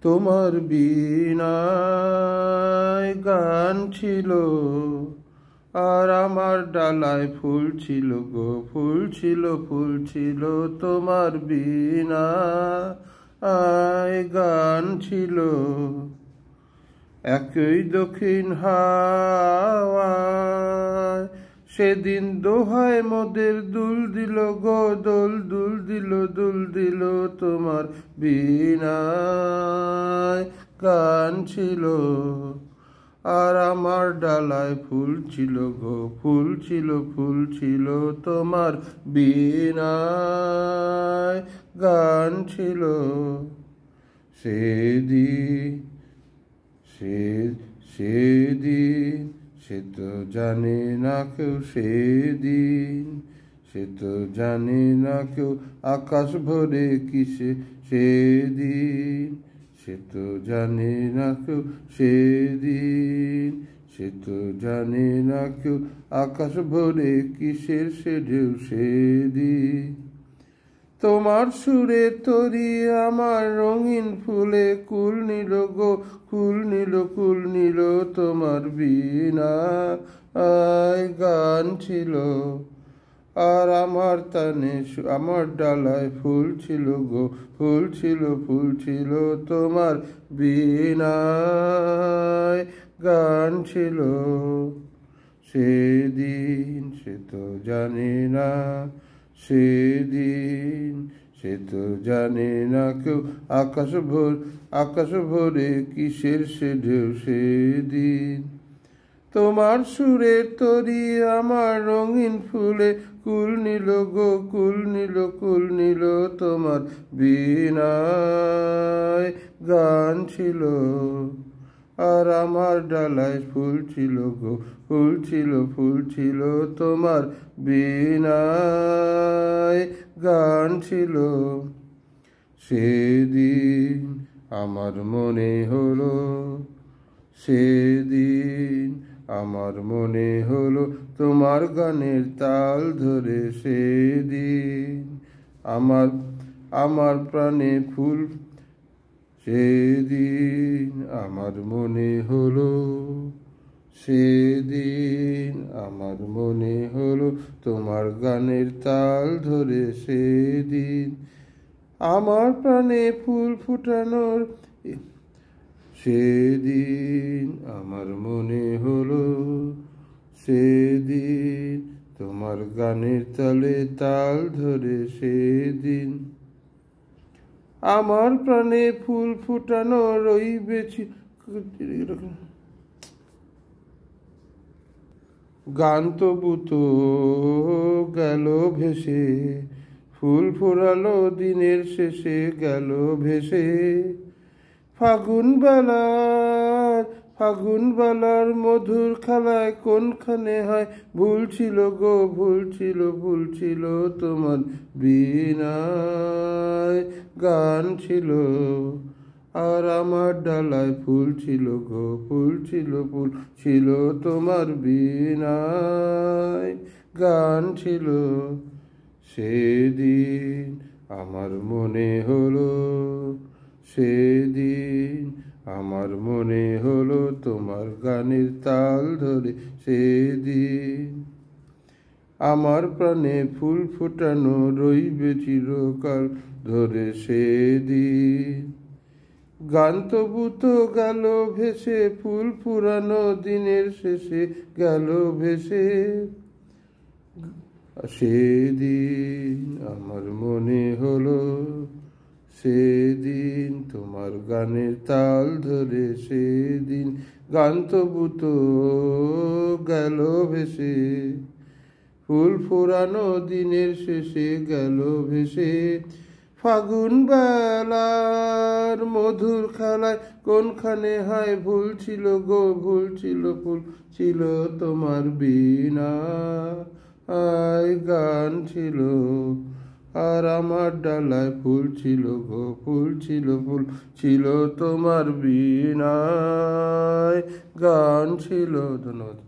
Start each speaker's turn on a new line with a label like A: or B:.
A: তোমার বীণায় গান ছিল, আর আমার ডালায় ফুল ছিল গো, ফুল ছিল, ফুল ছিল। তোমার বীণায় গান ছিল। একই দক্ষিণ হাওয়ায় সেদিন দোহায় মোদের দুল দিল গো, দোল দুল দিল, দুল দিল। তোমার বীণায় গান ছিল, আর আমার ডালায় ফুল ছিল গো, ফুল ছিল, ফুল ছিল। তোমার বীণায় গান ছিল। সেদিন সেদিন সে তো জানে না কেউ, সেদিন সে তো জানে না কেউ আকাশ ভরে কিসে, সেদিন সে তো জানে না কেউ, সেদিন সে তো জানে না কেউ আকাশ ভরে কিসের সে ঢেউ, সেদিন তোমার সুরে তরি আমার রঙিন ফুলে কুল নিল গো, কুল নিল, কুল নিল। তোমার বীণায় গান ছিল, আর আমার তানে আমার ডালায় ফুল ছিল গো, ফুল ছিল, ফুল ছিল। তোমার বীণায় গান ছিল। সেদিন সে তো জানে না, সেদিন সে তো জানে না কেউ আকাশ ভরে কিসের সে ঢেউ, সেদিন তোমার সুরের তরি আমার রঙিন ফুলে কুল নিল গো, কুল নিল, কুল নিল। তোমার বীণায় গান ছিল, আর আমার ডালায় ফুল ছিল গো, ফুল ছিল, ফুল ছিল। তোমার বীণায় গান ছিল। সেদিন আমার মনে হলো, সেদিন আমার মনে হলো তোমার গানের তাল ধরে, সেদিন আমার প্রাণে ফুল, সেদিন আমার মনে হলো, সেদিন আমার মনে হলো তোমার গানের তাল ধরে, সেদিন আমার প্রাণে ফুল ফুটানোর, সেদিন আমার মনে হলো, সেদিন তোমার গানের তালে তাল ধরে, সেদিন আমার প্রাণে ফুল ফুটানো রইবেছি। গান তবু তো গেল ভেসে, ফুল ফোরালো দিনের শেষে গেল ভেসে। ফাগুন বেলার মধুর খেলায় কোনখানে হয় ভুল ছিল গো, ভুল ছিল, ভুল ছিল। তোমার বীণায় গান ছিল, আর আমার ডালায় ফুল ছিল গো, ফুল ছিল, ফুল ছিল। তোমার বীণায় গান ছিল। সেদিন আমার মনে হলো, সেদিন আমার মনে হলো তোমার গানের তাল ধরে, সেদিন আমার প্রাণে ফুল ফোটানো রইবে চিরকাল ধরে, সেদিন গান তবু তো গেল ভেসে, ফুল ফুরানো দিনের শেষে গেল ভেসে। সেদিন আমার মনে হলো, সেদিন তোমার গানের তাল ধরে, সেদিন গান তবু তো গেল ভেসে, ফুল ফোরানো দিনের শেষে গেল ভেসে। ফাগুন বেলার মধুর খেলায় কোনখানে হয় ভুল ছিল গো, ভুল ছিল, ভুল ছিল। তোমার বীণায় গান ছিল, আর আমার ডালায় ফুল ছিল গো, ফুল ছিল, ফুল ছিল। তোমার বীণায় গান ছিল। ধন্যবাদ।